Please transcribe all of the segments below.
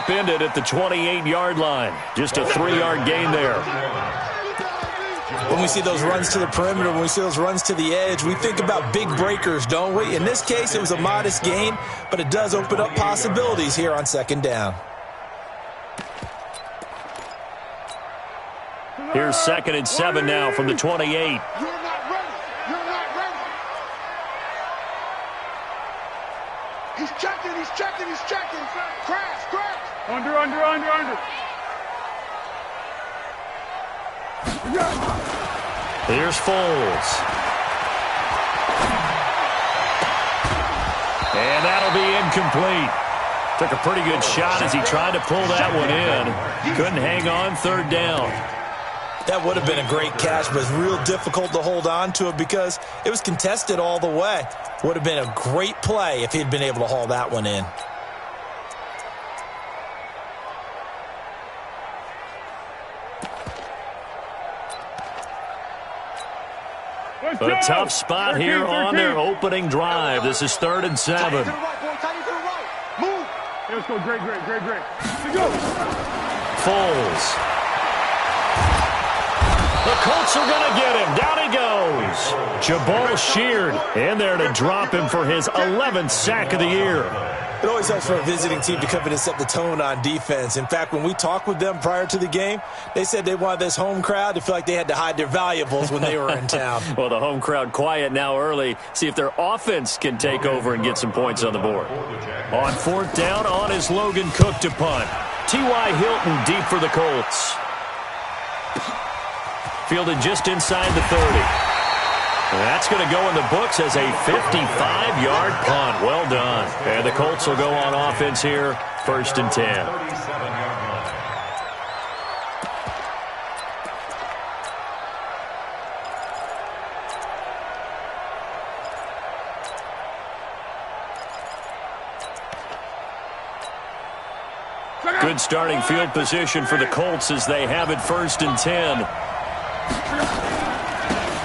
upended at the 28-yard line. Just a 3-yard gain there. When we see those runs to the perimeter, when we see those runs to the edge, we think about big breakers, don't we? In this case, it was a modest gain, but it does open up possibilities here on second down. Here's 2nd and 7 now from the 28. You're not ready. You're not ready. He's checking. He's checking. He's checking. Crash. Crash. Under. Here's Foles. And that'll be incomplete. Took a pretty good shot as he tried to pull that one in. Couldn't hang on, 3rd down. That would have been a great catch, but it's real difficult to hold on to it because it was contested all the way. Would have been a great play if he'd been able to haul that one in. A tough spot here on their opening drive. This is 3rd and 7. Move. Let's go. Great. Let's go. Foles. The Colts are going to get him. Down he goes. Jabal Sheard in there to drop him for his 11th sack of the year. It always helps for a visiting team to come in and set the tone on defense. In fact, when we talked with them prior to the game, they said they wanted this home crowd to feel like they had to hide their valuables when they were in town. Well, the home crowd quiet now early. See if their offense can take over and get some points on the board. On 4th down, on is Logan Cook to punt. T.Y. Hilton deep for the Colts. Fielded just inside the 30. That's going to go in the books as a 55-yard punt. Well done. And the Colts will go on offense here, 1st and 10. Good starting field position for the Colts as they have it 1st and 10.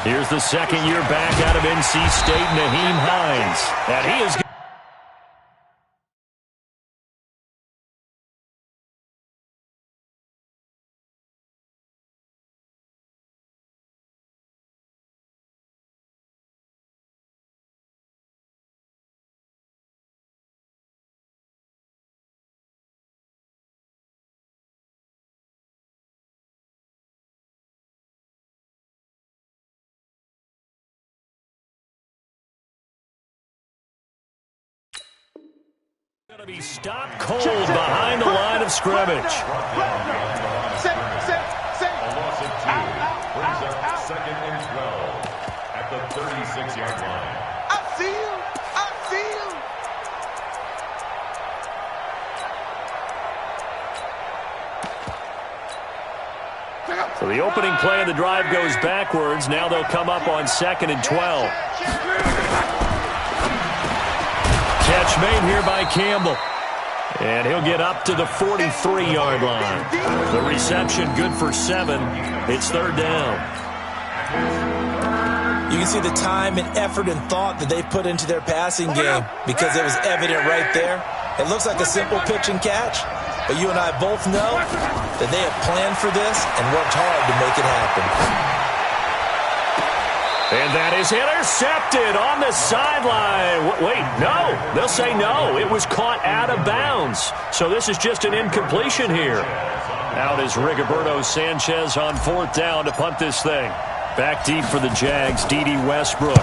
Here's the 2nd year back out of NC State, Naheem Hines. And he is going to be stopped cold behind the line of scrimmage. A loss of 2 brings up 2nd and 12 at the 36-yard line. I see you. So the opening play of the drive goes backwards. Now they'll come up on 2nd and 12. Catch made here by Campbell. And he'll get up to the 43-yard line. The reception good for 7. It's 3rd down. You can see the time and effort and thought that they put into their passing game because it was evident right there. It looks like a simple pitch and catch, but you and I both know that they have planned for this and worked hard to make it happen. And that is intercepted on the sideline. Wait, no. They'll say no. It was caught out of bounds. So this is just an incompletion here. Out is Rigoberto Sanchez on 4th down to punt this thing. Back deep for the Jags, D.D. Westbrook.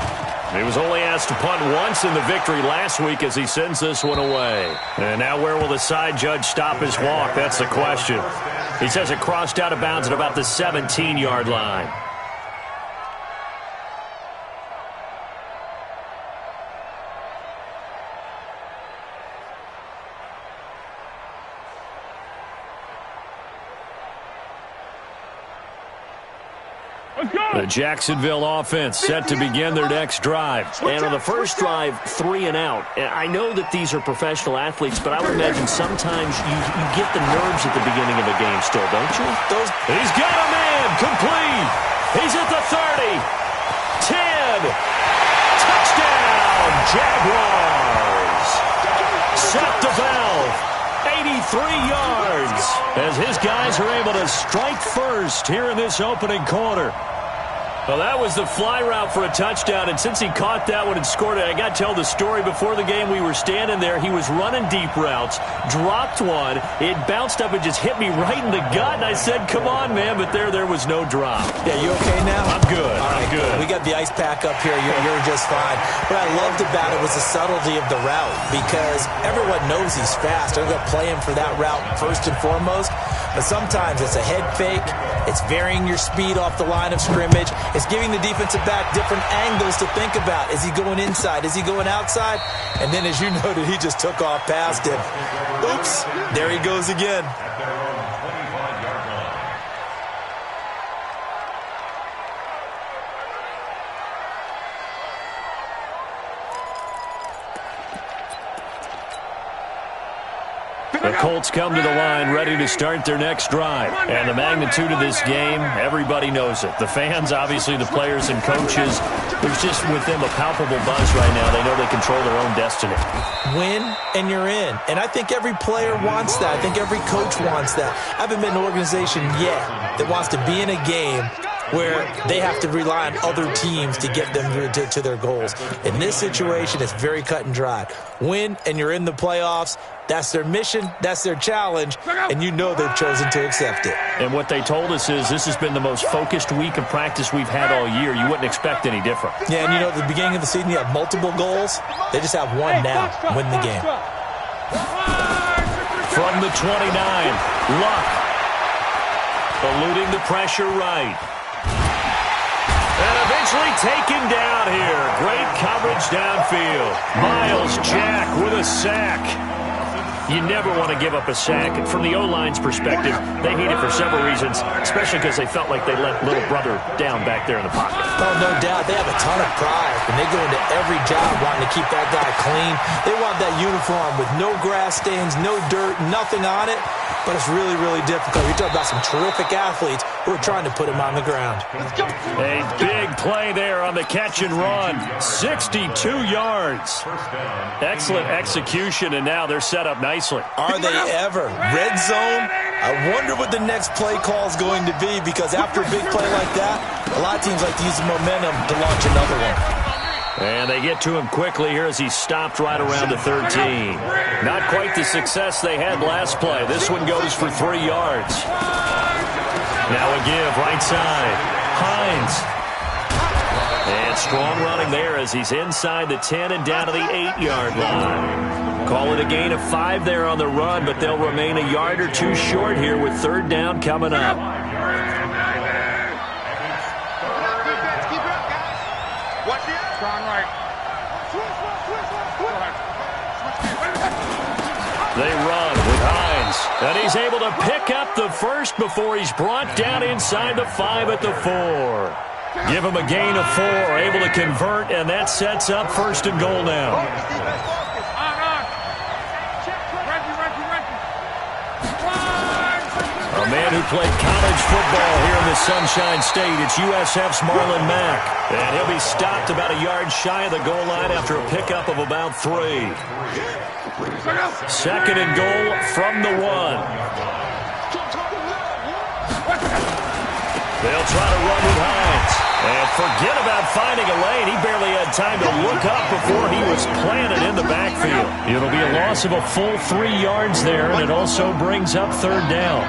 He was only asked to punt once in the victory last week as he sends this one away. And now where will the side judge stop his walk? That's the question. He says it crossed out of bounds at about the 17-yard line. The Jacksonville offense set to begin their next drive. And on the first drive, 3 and out. And I know that these are professional athletes, but I would imagine sometimes you get the nerves at the beginning of a game still, don't you? He's got a man complete. He's at the 30. 10. Touchdown, Jaguars. Set the valve. 83 yards as his guys are able to strike first here in this opening quarter. Well, that was the fly route for a touchdown, and since he caught that one and scored it, I got to tell the story. Before the game, we were standing there. He was running deep routes, dropped one. It bounced up and just hit me right in the gut, and I said, come on, man, but there was no drop. Yeah, you okay now? I'm good. All right, I'm good. We got the ice pack up here. You're just fine. What I loved about it was the subtlety of the route, because everyone knows he's fast. They're going to play him for that route first and foremost, but sometimes it's a head fake. It's varying your speed off the line of scrimmage. It's giving the defensive back different angles to think about. Is he going inside? Is he going outside? And then, as you noted, he just took off past him. Oops, there he goes again. The Colts come to the line ready to start their next drive. And the magnitude of this game, everybody knows it. The fans, obviously the players and coaches, there's just with them a palpable buzz right now. They know they control their own destiny. Win and you're in. And I think every player wants that. I think every coach wants that. I haven't been in an organization yet that wants to be in a game where they have to rely on other teams to get them to their goals. In this situation, it's very cut and dry. Win and you're in the playoffs. That's their mission, that's their challenge, and you know they've chosen to accept it. And what they told us is this has been the most focused week of practice we've had all year. You wouldn't expect any different. Yeah, and you know, at the beginning of the season, you have multiple goals. They just have one now, win the game. From the 29, Luck. Eluding the pressure right. And eventually taken down here. Great coverage downfield. Miles Jack with a sack. You never want to give up a sack. From the O-line's perspective, they hate it for several reasons, especially because they felt like they let little brother down back there in the pocket. Oh, no doubt. They have a ton of pride. When they go into every job wanting to keep that guy clean, they want that uniform with no grass stains, no dirt, nothing on it. But it's really, really difficult. You're talking about some terrific athletes who are trying to put him on the ground. A big play there on the catch and run. 62 yards. Excellent execution, and now they're set up nicely. Are they ever? Red zone? I wonder what the next play call is going to be, because after a big play like that, a lot of teams like to use the momentum to launch another one. And they get to him quickly here as he stopped right around the 13. Not quite the success they had last play. This one goes for 3 yards. Now a give, right side. Hines. And strong running there as he's inside the 10 and down to the 8-yard line. Call it a gain of 5 there on the run, but they'll remain a yard or two short here with third down coming up. They run with Hines, and he's able to pick up the first before he's brought down inside the 5 at the 4. Give him a gain of 4, able to convert, and that sets up first and goal now. A man who played college football here in the Sunshine State. It's USF's Marlon Mack. And he'll be stopped about a yard shy of the goal line after a pickup of about 3. Second and goal from the 1. They'll try to run with Hines. And forget about finding a lane. He barely had time to look up before he was planted in the backfield. It'll be a loss of a full 3 yards there, and it also brings up third down.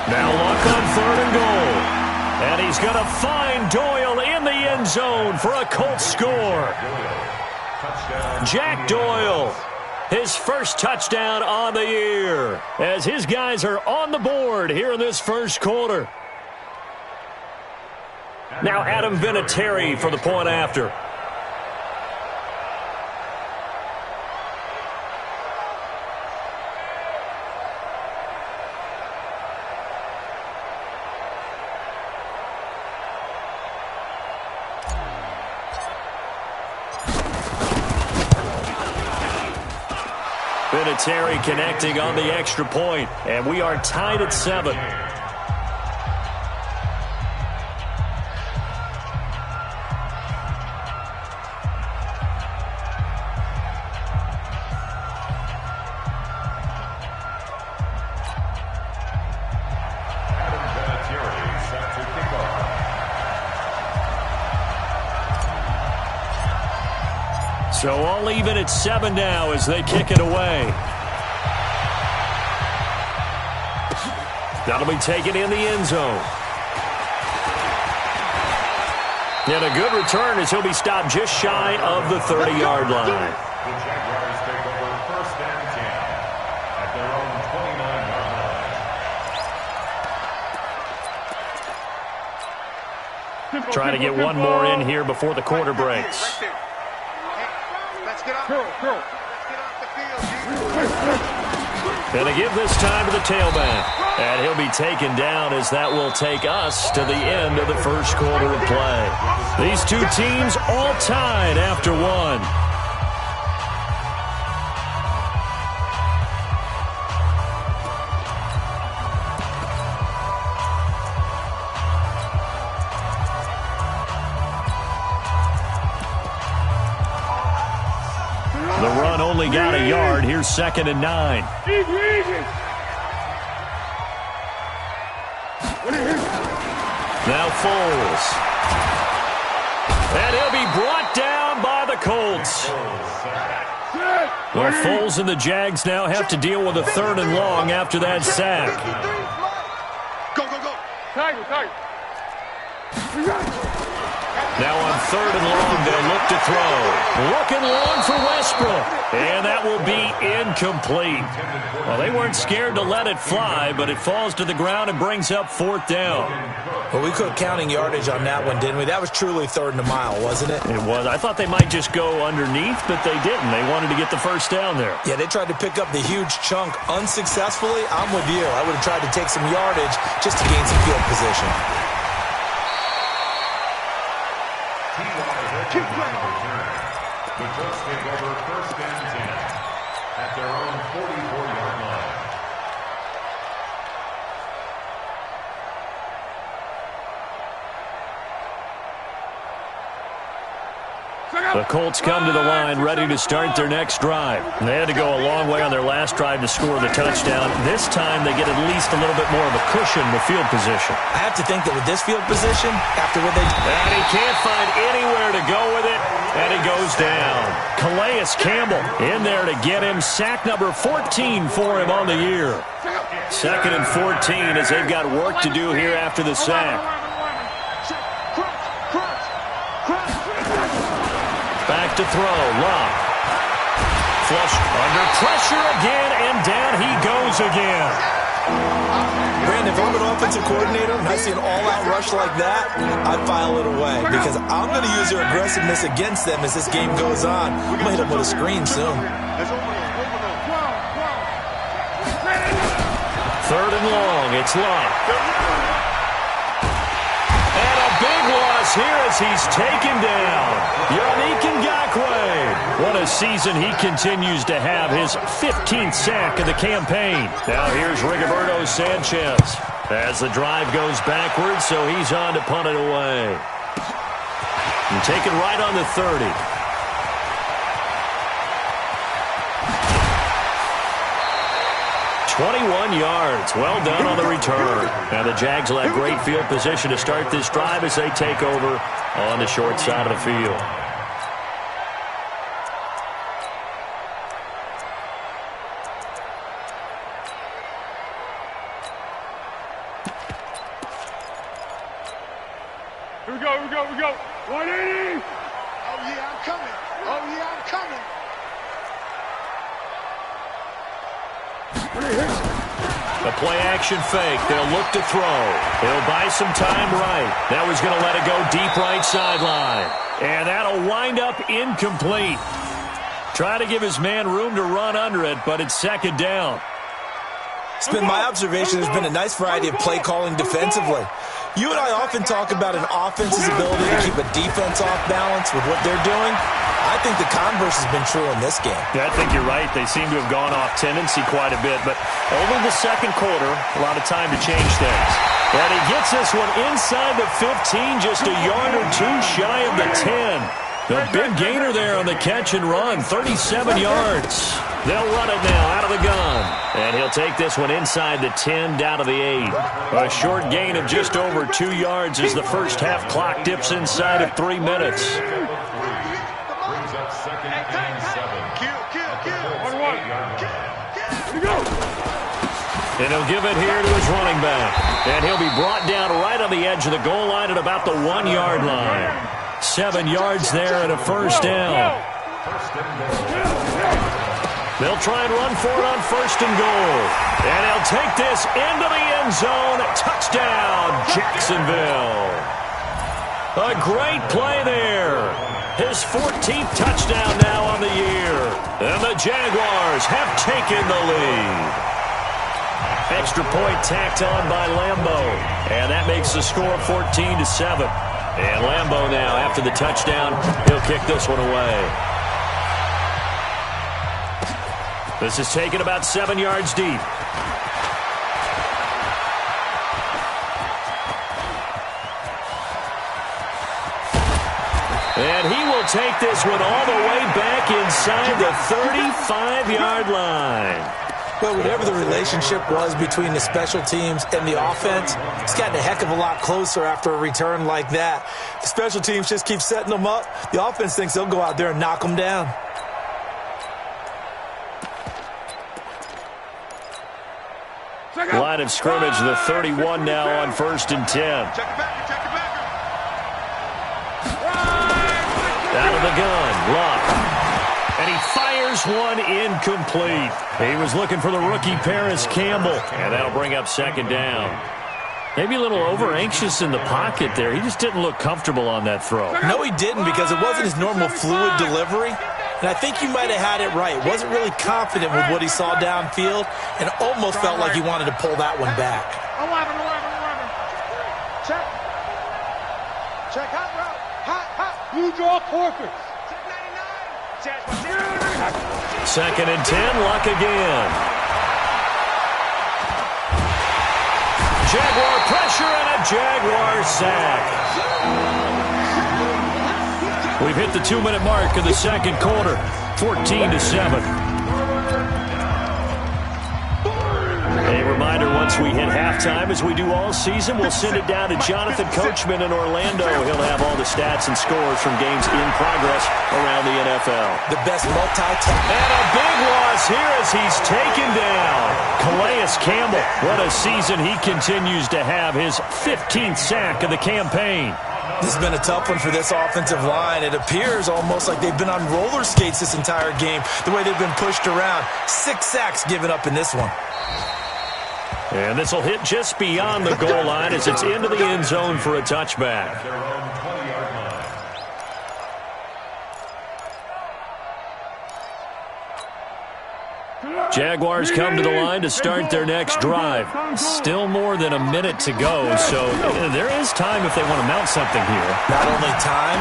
Now Luck on third and goal. And he's going to find Doyle in the end zone for a Colts score. Jack Doyle, his first touchdown on the year, as his guys are on the board here in this first quarter. Now Adam Vinatieri for the point after. Vinatieri connecting on the extra point, and we are tied at 7. So all even at 7 now as they kick it away. That'll be taken in the end zone. And a good return as he'll be stopped just shy of the 30-yard line. The Jaguars take over 1st and 10 at their own 29-yard line. Trying to get one more in here before the quarter breaks. Let's get off. Let's get off the field. Going to give this time to the tailback. And he'll be taken down as that will take us to the end of the first quarter of play. These two teams all tied after one. The run only got a yard. Here's 2nd and 9. Now Foles. And he'll be brought down by the Colts. Well, Foles and the Jags now have to deal with a 3rd and long after that sack. Go, go, go. Tiger. Now on 3rd and long, they'll look to throw. Looking long for Westbrook. And that will be incomplete. Well, they weren't scared to let it fly, but it falls to the ground and brings up 4th down. Well, we quit counting yardage on that one, didn't we? That was truly 3rd and a mile, wasn't it? It was. I thought they might just go underneath, but they didn't. They wanted to get the 1st down there. Yeah, they tried to pick up the huge chunk unsuccessfully. I'm with you. I would have tried to take some yardage just to gain some field position. The Colts take over 1st and 10 at their own 44-yard line. The Colts come to the line ready to start their next drive. They had to go a long way on their last drive to score the touchdown. This time they get at least a little bit more of a cushion with field position. I have to think that with this field position, after what they... And he can't find anywhere to go with it, and he goes down. Calais Campbell in there to get him. Sack number 14 for him on the year. 2nd and 14 as they've got work to do here after the sack. Back to throw. Love. Flush under pressure again, and down he goes again. Brandon, if I'm an offensive coordinator and I see an all-out rush like that, I file it away because I'm going to use their aggressiveness against them as this game goes on. I'm going to hit them with a screen soon. 3rd and long. It's Love. And a big loss here as he's taken down. Yannick Ngakoue. What a season he continues to have. His 15th sack of the campaign. Now here's Rigoberto Sanchez as the drive goes backwards, so he's on to punt it away. And taken right on the 30. 21 yards. Well done on the return. Now the Jags will have great field position to start this drive as they take over on the short side of the field. Here we go. 180. Oh, yeah, I'm coming. A play-action fake. They'll look to throw. They'll buy some time right. That was going to let it go deep right sideline. And that'll wind up incomplete. Try to give his man room to run under it, but it's 2nd down. It's been my observation there's been a nice variety of play calling defensively. You and I often talk about an offense's ability to keep a defense off balance with what they're doing. I think the converse has been true in this game. Yeah, I think you're right. They seem to have gone off tendency quite a bit, but only the 2nd quarter, a lot of time to change things. And he gets this one inside the 15, just a yard or two shy of the 10. The big gainer there on the catch and run, 37 yards. They'll run it now out of the gun. And he'll take this one inside the 10, down to the 8. A short gain of just over 2 yards as the first half clock dips inside of 3 minutes. Brings up 2nd and And he'll give it here to his running back. And he'll be brought down right on the edge of the goal line at about the 1-yard line. 7 yards there and a first down. They'll try and run for it on first and goal. And he'll take this into the end zone. Touchdown, Jacksonville. A great play there. His 14th touchdown now on the year. And the Jaguars have taken the lead. Extra point tacked on by Lambo. And that makes the score 14-7. And Lambo now, after the touchdown, he'll kick this one away. This is taken about 7 yards deep. And he will take this one all the way back inside the 35-yard line. Well, whatever the relationship was between the special teams and the offense, it's gotten a heck of a lot closer after a return like that. The special teams just keep setting them up. The offense thinks they'll go out there and knock them down. Line of scrimmage, the 31 now on 1st and 10. Out of the gun, Locke. And he fires one incomplete. He was looking for the rookie Paris Campbell. And that'll bring up 2nd down. Maybe a little over-anxious in the pocket there. He just didn't look comfortable on that throw. No, he didn't, because it wasn't his normal fluid delivery. And I think you might have had it right. Wasn't really confident with what he saw downfield and almost felt like he wanted to pull that one back. 11. Check. Check. Hot route. Hot. You draw corpus. 2nd and 10, Luck again. Jaguar pressure and a Jaguar sack. We've hit the 2-minute mark of the second quarter, 14-7. A reminder, once we hit halftime, as we do all season, we'll send it down to Jonathan Coachman in Orlando. He'll have all the stats and scores from games in progress around the NFL. The best multi-tackle. And a big loss here as he's taken down. Calais Campbell, what a season he continues to have, his 15th sack of the campaign. This has been a tough one for this offensive line. It appears almost like they've been on roller skates this entire game, the way they've been pushed around. 6 sacks given up in this one. And this will hit just beyond the goal line as it's into the end zone for a touchback. Jaguars come to the line to start their next drive. Still more than a minute to go, so there is time if they want to mount something here. Not only time,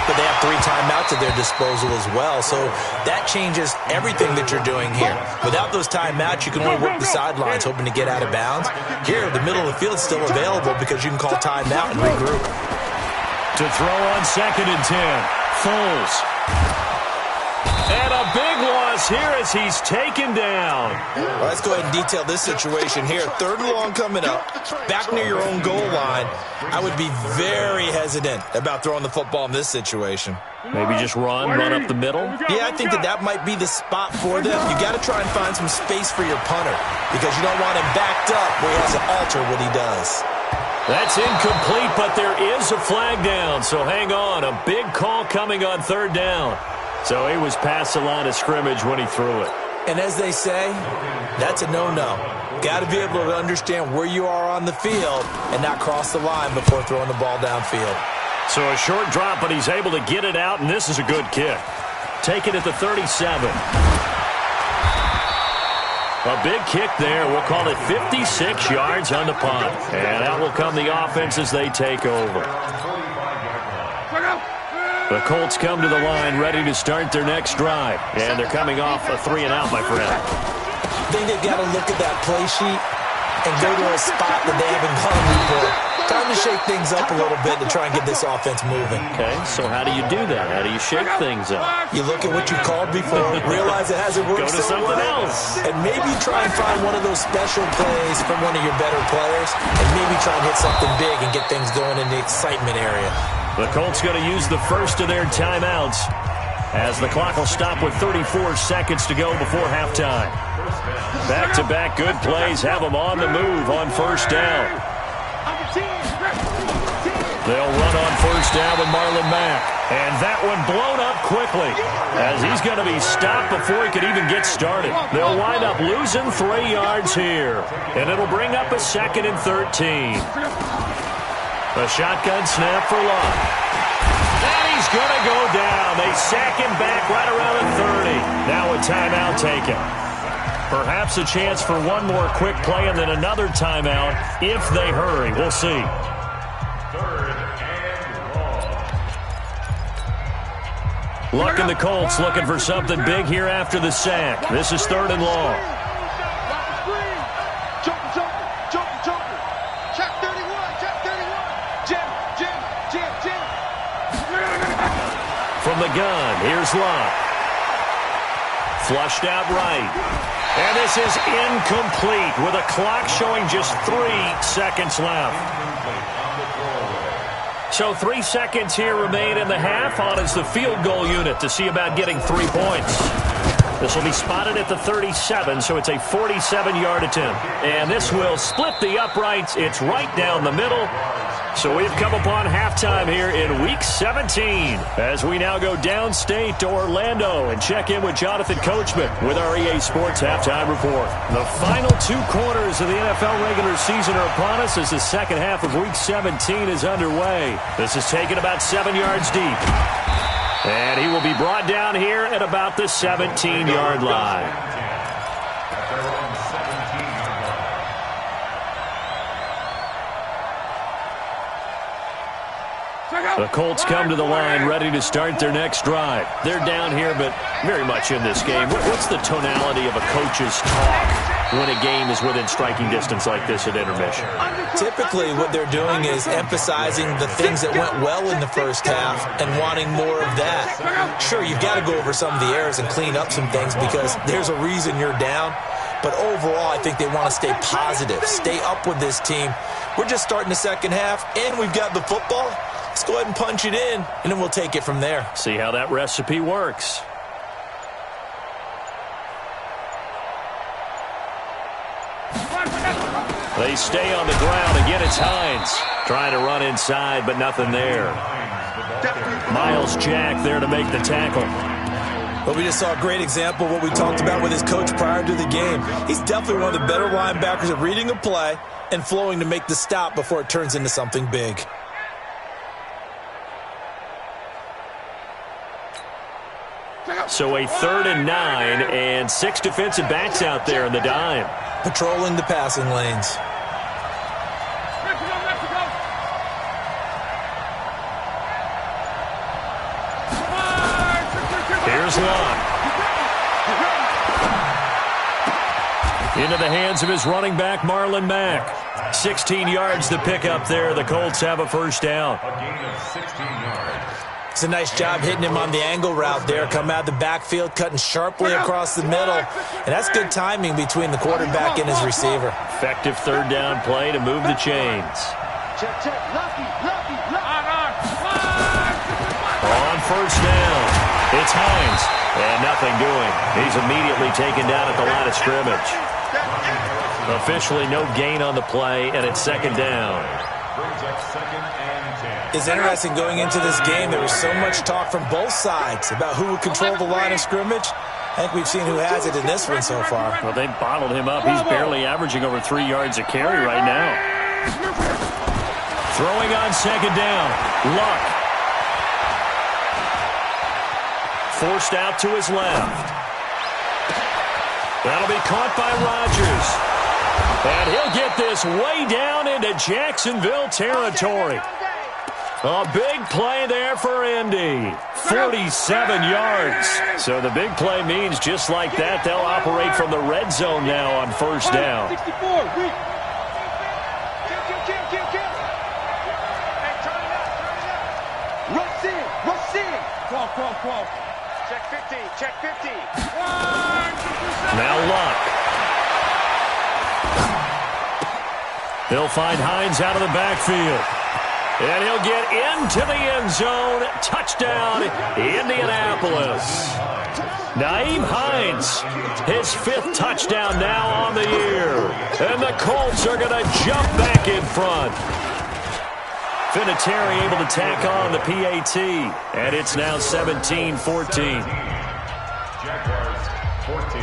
but they have 3 timeouts at their disposal as well, so that changes everything that you're doing here. Without those timeouts, you can only work the sidelines, hoping to get out of bounds. Here, the middle of the field is still available because you can call timeout and regroup. To throw on 2nd and 10, Foles. And a big loss here as he's taken down. Well, let's go ahead and detail this situation here. 3rd and long coming up, back near your own goal line. I would be very hesitant about throwing the football in this situation. Maybe just run up the middle? Yeah, I think that might be the spot for them. You got to try and find some space for your punter because you don't want him backed up where he has to alter what he does. That's incomplete, but there is a flag down, so hang on. A big call coming on 3rd down. So he was past the line of scrimmage when he threw it. And as they say, that's a no-no. Got to be able to understand where you are on the field and not cross the line before throwing the ball downfield. So a short drop, but he's able to get it out, and this is a good kick. Take it at the 37. A big kick there. We'll call it 56 yards on the punt. And out will come the offense as they take over. The Colts come to the line ready to start their next drive. And they're coming off a 3-and-out, my friend. I think they've got to look at that play sheet and go to a spot that they haven't gone before. Time to shake things up a little bit to try and get this offense moving. Okay, so how do you do that? How do you shake things up? You look at what you called before, realize it hasn't worked so so something well, else. and maybe try and find one of those special plays from one of your better players, and maybe try and hit something big and get things going in the excitement area. The Colts going to use the first of their timeouts as the clock will stop with 34 seconds to go before halftime. Back-to-back good plays have them on the move on first down. They'll run on first down with Marlon Mack. And that one blown up quickly as he's going to be stopped before he could even get started. They'll wind up losing 3 yards here. And it'll bring up a 2nd and 13. A shotgun snap for Luck. And he's going to go down. They sack him back right around the 30. Now a timeout taken. Perhaps a chance for one more quick play and then another timeout if they hurry. We'll see. Luck and the Colts looking for something big here after the sack. This is 3rd and long. From the gun, here's Luck. Flushed out right. And this is incomplete with a clock showing just 3 seconds left. So 3 seconds here remain in the half. On is the field goal unit to see about getting 3 points. This will be spotted at the 37, so it's a 47-yard attempt. And this will split the uprights. It's right down the middle. So we've come upon halftime here in Week 17 as we now go downstate to Orlando and check in with Jonathan Coachman with our EA Sports Halftime Report. The final 2 quarters of the NFL regular season are upon us as the second half of Week 17 is underway. This is taken about 7 yards deep. And he will be brought down here at about the 17-yard line. The Colts come to the line ready to start their next drive. They're down here, but very much in this game. What's the tonality of a coach's talk when a game is within striking distance like this at intermission? Typically, what they're doing is emphasizing the things that went well in the first half and wanting more of that. Sure, you've got to go over some of the errors and clean up some things because there's a reason you're down. But overall, I think they want to stay positive, stay up with this team. We're just starting the second half, and we've got the football. Let's go ahead and punch it in, and then we'll take it from there. See how that recipe works. They stay on the ground. Again, it's Hines trying to run inside, but nothing there. Miles Jack there to make the tackle. Well, we just saw a great example of what we talked about with his coach prior to the game. He's definitely one of the better linebackers at reading a play and flowing to make the stop before it turns into something big. So a 3rd and 9 and 6 defensive backs out there in the dime. Patrolling the passing lanes. Here's Luck. Into the hands of his running back, Marlon Mack. 16 yards to pick up there. The Colts have a first down. A gain of 16 yards. It's a nice job hitting him on the angle route there. Come out of the backfield, cutting sharply across the middle. And that's good timing between the quarterback and his receiver. Effective 3rd down play to move the chains. On first down, it's Hines. And nothing doing. He's immediately taken down at the line of scrimmage. Officially no gain on the play, and it's 2nd down. Brings up 2nd and 10. It's interesting going into this game. There was so much talk from both sides about who would control the line of scrimmage. I think we've seen who has it in this one so far. Well, they bottled him up. He's barely averaging over 3 yards a carry right now. Throwing on 2nd down. Luck. Forced out to his left. That'll be caught by Rodgers. And he'll get this way down into Jacksonville territory. A big play there for Indy. 47 yards. So the big play means just like that, they'll operate from the red zone now on first down. 64, Rush in. Call. Check 50. Now Luck. He'll find Hines out of the backfield. And he'll get into the end zone. Touchdown, Indianapolis. Nyheim Hines, his 5th touchdown now on the year. And the Colts are going to jump back in front. Vinatieri able to tack on the PAT, and it's now 17-14. Jaguars 14.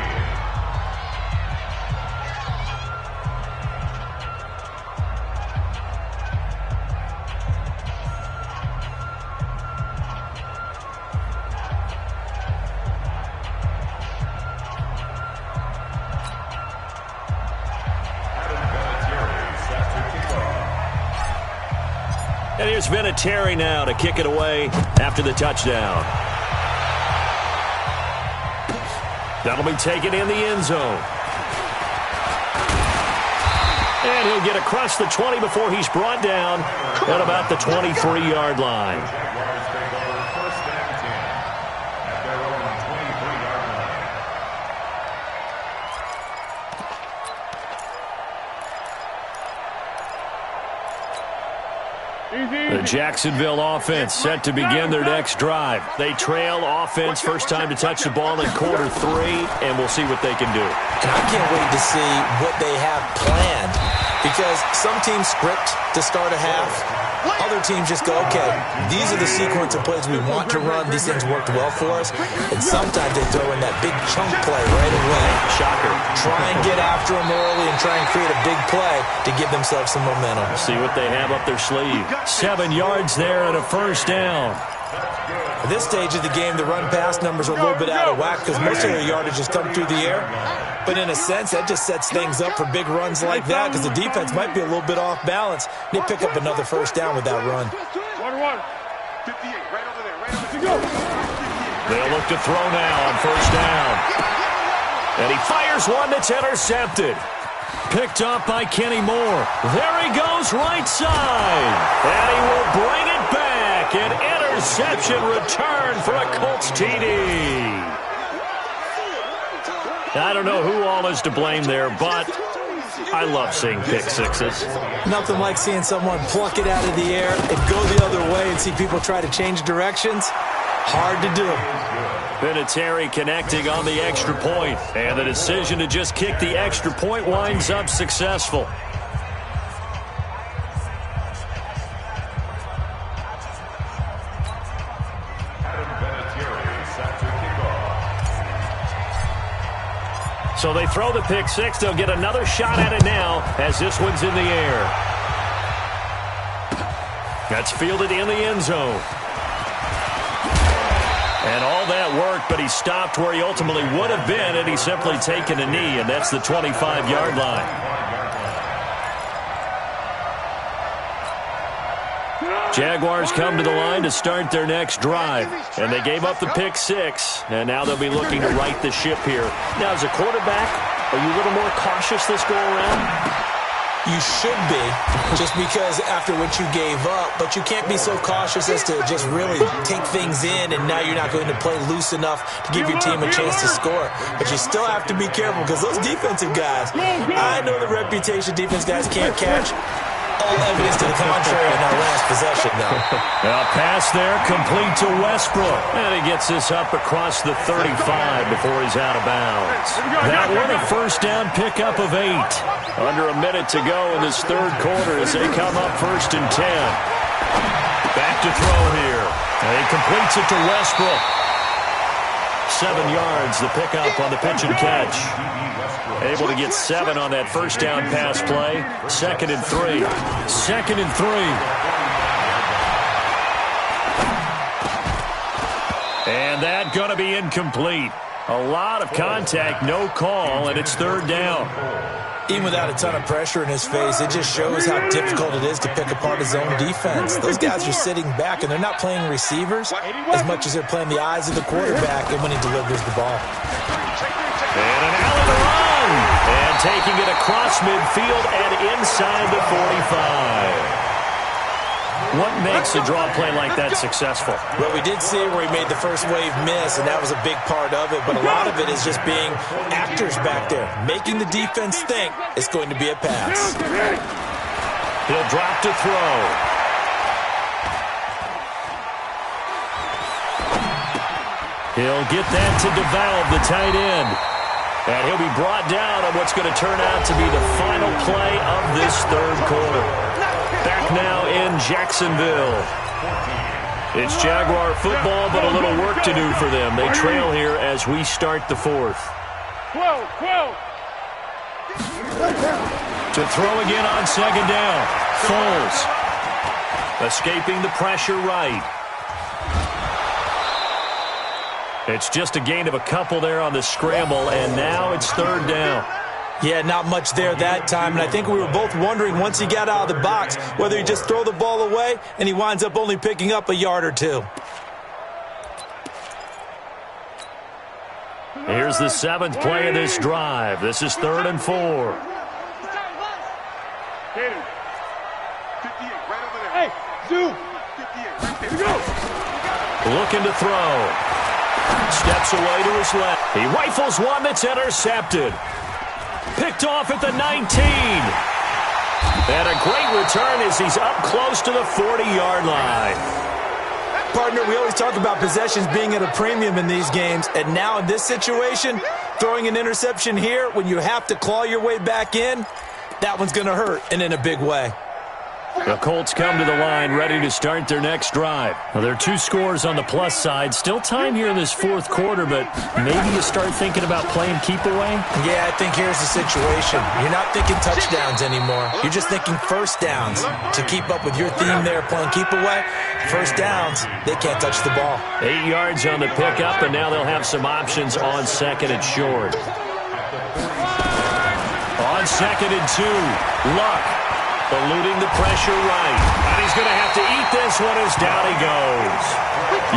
And here's Vinatieri now to kick it away after the touchdown. That'll be taken in the end zone. And he'll get across the 20 before he's brought down at about the 23-yard line. Jaguars take over 1st and 10 at their own 23-yard line. The Jacksonville offense set to begin their next drive. They trail offense first time to touch the ball in quarter 3, and we'll see what they can do. And I can't wait to see what they have planned, because some teams script to start a half. Other teams just go, okay, these are the sequence of plays we want to run. These things worked well for us. And sometimes they throw in that big chunk play right away. Shocker. Try and get after them early and try and create a big play to give themselves some momentum. See what they have up their sleeve. 7 yards there and a first down. At this stage of the game, the run-pass numbers are a little bit out of whack because most of their yardage has come through the air. But in a sense, that just sets things up for big runs like that because the defense might be a little bit off balance. They pick up another first down with that run. 58, right over there, right over there. They'll look to throw now on first down. And he fires one that's intercepted. Picked up by Kenny Moore. There he goes right side. And he will bring it back. An interception return for a Colts TD. I don't know who all is to blame there, but I love seeing pick sixes. Nothing like seeing someone pluck it out of the air and go the other way and see people try to change directions. Hard to do. Vinatieri connecting on the extra point, and the decision to just kick the extra point winds up successful. So they throw the pick six. They'll get another shot at it now as this one's in the air. That's fielded in the end zone. And all that work, but he stopped where he ultimately would have been had he simply taken a knee, and that's the 25-yard line. Jaguars come to the line to start their next drive, and they gave up the pick six, and now they'll be looking to right the ship here. Now, as a quarterback, are you a little more cautious this go around? You should be, just because after what you gave up, but you can't be so cautious as to just really take things in, and now you're not going to play loose enough to give your team a chance to score. But you still have to be careful, because those defensive guys, I know the reputation defense guys can't catch. All evidence to the contrary in our last possession, though. A pass there, complete to Westbrook. And he gets this up across the 35 before he's out of bounds. That one a first down pickup of 8. Under a minute to go in this third quarter as they come up 1st and 10. Back to throw here. And he completes it to Westbrook. 7 yards, the pickup on the pitch and catch. Able to get 7 on that first down pass play. 2nd and 3. 2nd and 3. And that going to be incomplete. A lot of contact, no call, and it's 3rd down. Even without a ton of pressure in his face, it just shows how difficult it is to pick apart his own defense. Those guys are sitting back, and they're not playing receivers as much as they're playing the eyes of the quarterback and when he delivers the ball. And an alley to run. And taking it across midfield and inside the 45. What makes a draw play like that successful? Well, we did see where he made the first wave miss, and that was a big part of it. But a lot of it is just being actors back there, making the defense think it's going to be a pass. He'll drop to throw. He'll get that to DeValve, the tight end. And he'll be brought down on what's going to turn out to be the final play of this third quarter. Back now in Jacksonville. It's Jaguar football, but a little work to do for them. They trail here as we start the fourth. To throw again on second down. Foles escaping the pressure right. It's just a gain of a couple there on the scramble, and now it's third down. Yeah, not much there that time, and I think we were both wondering once he got out of the box whether he just throw the ball away and he winds up only picking up a yard or two. Here's the seventh play of this drive. This is 3rd and 4. Hey, Zoo. Looking to throw. Steps away to his left. He rifles one that's intercepted. Picked off at the 19. And a great return as he's up close to the 40-yard line. Partner, we always talk about possessions being at a premium in these games, and now in this situation, throwing an interception here when you have to claw your way back in, that one's going to hurt, and in a big way. The Colts come to the line ready to start their next drive. Well, there are 2 scores on the plus side. Still time here in this fourth quarter, but maybe you start thinking about playing keep away? Yeah, I think here's the situation. You're not thinking touchdowns anymore. You're just thinking first downs. To keep up with your theme there, playing keep away, first downs, they can't touch the ball. 8 yards on the pickup, and now they'll have some options on second and short. On second and 2, Luck. Eluding the pressure right. And he's going to have to eat this one as down he goes.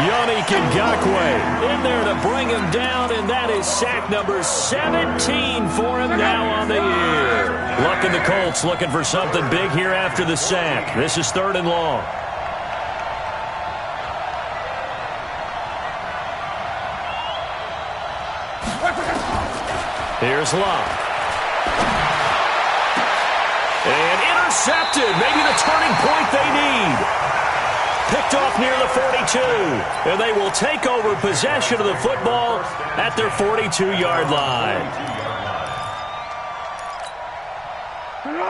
Yannick Ngakoue in there to bring him down, and that is sack number 17 for him now on the year. Luck and the Colts looking for something big here after the sack. This is 3rd and long. Here's Luck. And intercepted. Maybe the turning point they need. Picked off near the 42. And they will take over possession of the football at their 42-yard line.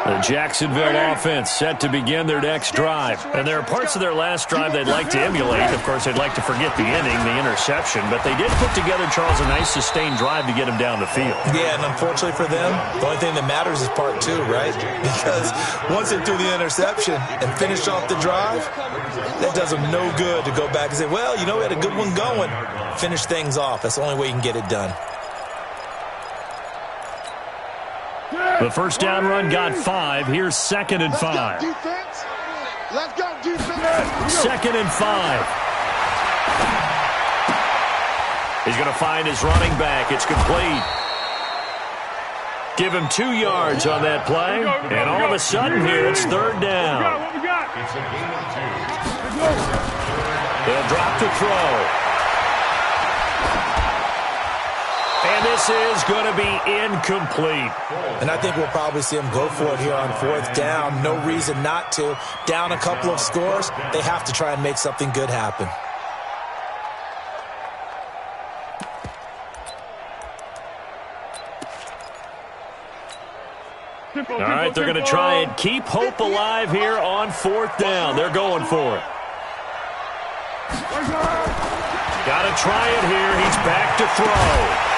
The Jacksonville offense set to begin their next drive. And there are parts of their last drive they'd like to emulate. Of course, they'd like to forget the inning, the interception. But they did put together, Charles, a nice sustained drive to get him down the field. Yeah, and unfortunately for them, the only thing that matters is part 2, right? Because once they threw the interception and finished off the drive, that does them no good to go back and say, well, you know, we had a good one going. Finish things off. That's the only way you can get it done. The first down run got 5. Here's 2nd and 5. Let's go, defense. 2nd and 5. He's going to find his running back. It's complete. Give him 2 yards on that play. And all of a sudden here, it's 3rd down. They'll drop to throw. And this is going to be incomplete. And I think we'll probably see him go for it here on 4th down. No reason not to. Down a couple of scores, they have to try and make something good happen. All right, they're going to try and keep hope alive here on 4th down. They're going for it. Got to try it here. He's back to throw.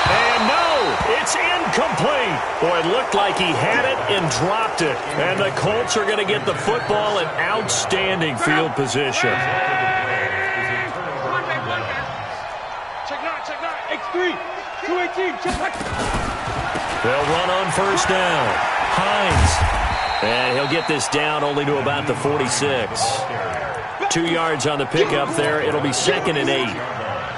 And no, it's incomplete. Boy, it looked like he had it and dropped it. And the Colts are going to get the football in outstanding field position. Check 9, X3, 218, check. They'll run on 1st down. Hines. And he'll get this down only to about the 46. 2 yards on the pickup there. It'll be 2nd and 8.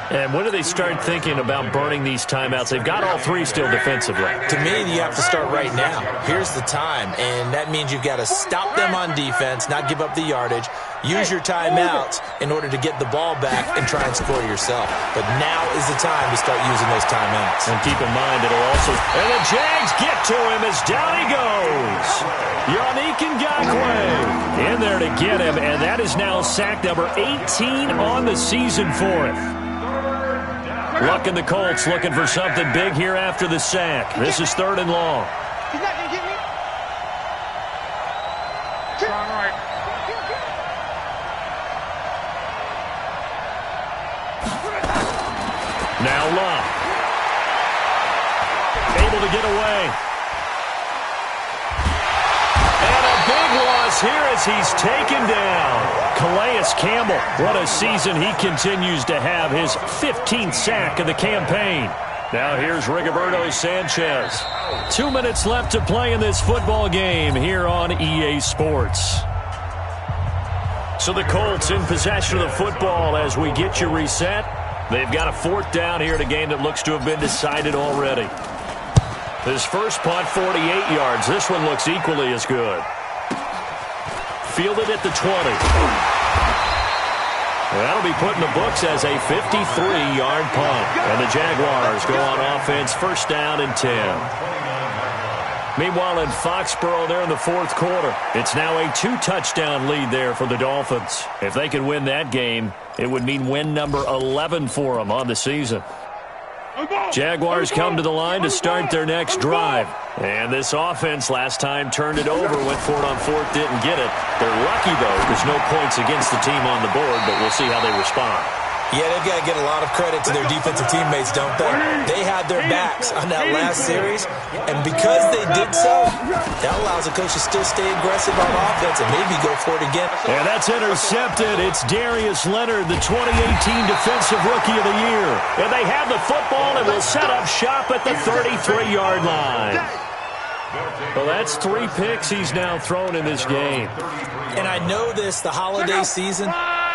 And when do they start thinking about burning these timeouts? They've got all 3 still defensively. To me, you have to start right now. Here's the time, and that means you've got to stop them on defense, not give up the yardage, use your timeouts in order to get the ball back and try and score yourself. But now is the time to start using those timeouts. And keep in mind, it'll also... And the Jags get to him as down he goes. Yannick Ngakoue in there to get him, and that is now sack number 18 on the season for him. Luck in the Colts looking for something big here after the sack. This is 3rd and long. He's not going to get me. Strong right. Now Luck. Able to get away. And a big loss here as he's taken down. Calais Campbell, what a season he continues to have, his 15th sack of the campaign. Now here's Rigoberto Sanchez. 2 minutes left to play in this football game here on EA Sports. So the Colts in possession of the football as we get you reset. They've got a 4th down here in a game that looks to have been decided already. His first punt, 48 yards. This one looks equally as good. Fielded at the 20. That'll be put in the books as a 53-yard punt. And the Jaguars go on offense, 1st down and 10. Meanwhile, in Foxborough, they're in the 4th quarter. It's now a 2-touchdown lead there for the Dolphins. If they could win that game, it would mean win number 11 for them on the season. Jaguars come to the line to start their next drive. And this offense last time turned it over, went for it on 4th, didn't get it. They're lucky, though. There's no points against the team on the board, but we'll see how they respond. Yeah, they've got to get a lot of credit to their defensive teammates, don't they? They had their backs on that last series, and because they did so, that allows the coach to still stay aggressive on offense and maybe go for it again. And that's intercepted. It's Darius Leonard, the 2018 Defensive Rookie of the Year. And they have the football and will set up shop at the 33-yard line. Well, that's 3 picks he's now thrown in this game. And I know this, the holiday season,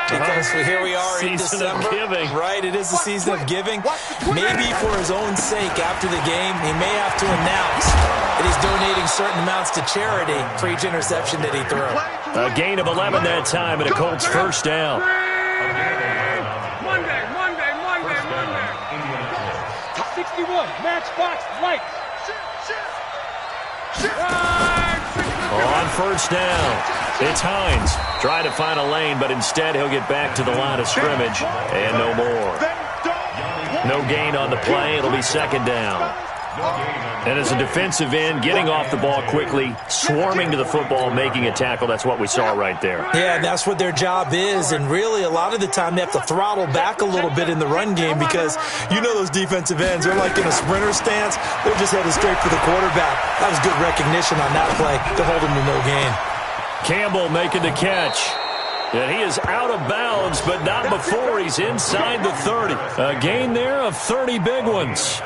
because here we are in December, right? It is the season of giving. Maybe for his own sake, after the game, he may have to announce that he's donating certain amounts to charity for each interception that he threw. A gain of 11 that time, and a Colts 1st down. Monday. 61, matchbox, right. On 1st down, it's Hines. Trying to find a lane, but instead he'll get back to the line of scrimmage, and no more. No gain on the play. It'll be 2nd down. And as a defensive end, getting off the ball quickly, swarming to the football, making a tackle, that's what we saw right there. Yeah, and that's what their job is, and really a lot of the time they have to throttle back a little bit in the run game because you know those defensive ends, they're like in a sprinter stance. They're just headed straight for the quarterback. That was good recognition on that play to hold him to no gain. Campbell making the catch. And he is out of bounds, but not before he's inside the 30. A gain there of 30 big ones.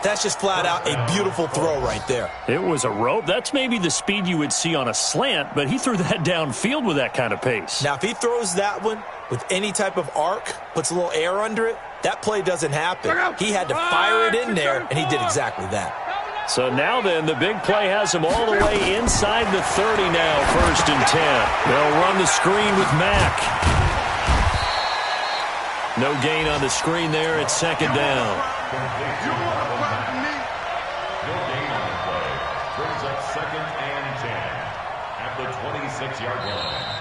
That's just flat out a beautiful throw right there. It was a rope. That's maybe the speed you would see on a slant, but he threw that downfield with that kind of pace. Now, if he throws that one with any type of arc, puts a little air under it, that play doesn't happen. He had to fire it in there, and he did exactly that. So now then, the big play has him all the way inside the 30 now, 1st and 10. They'll run the screen with Mack. No gain on the screen there. It's 2nd down. No gain on the play. Brings up 2nd and 10 at the 26-yard line.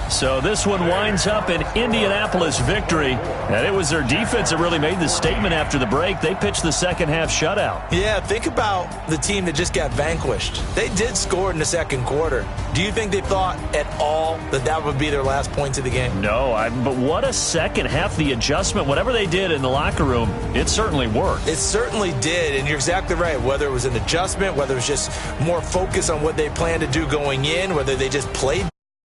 So this one winds up an Indianapolis victory, and it was their defense that really made the statement after the break. They pitched the second-half shutout. Yeah, think about the team that just got vanquished. They did score in the 2nd quarter. Do you think they thought at all that that would be their last points of the game? No, but what a second half. The adjustment, whatever they did in the locker room, it certainly worked. It certainly did, and you're exactly right. Whether it was an adjustment, whether it was just more focus on what they planned to do going in, whether they just played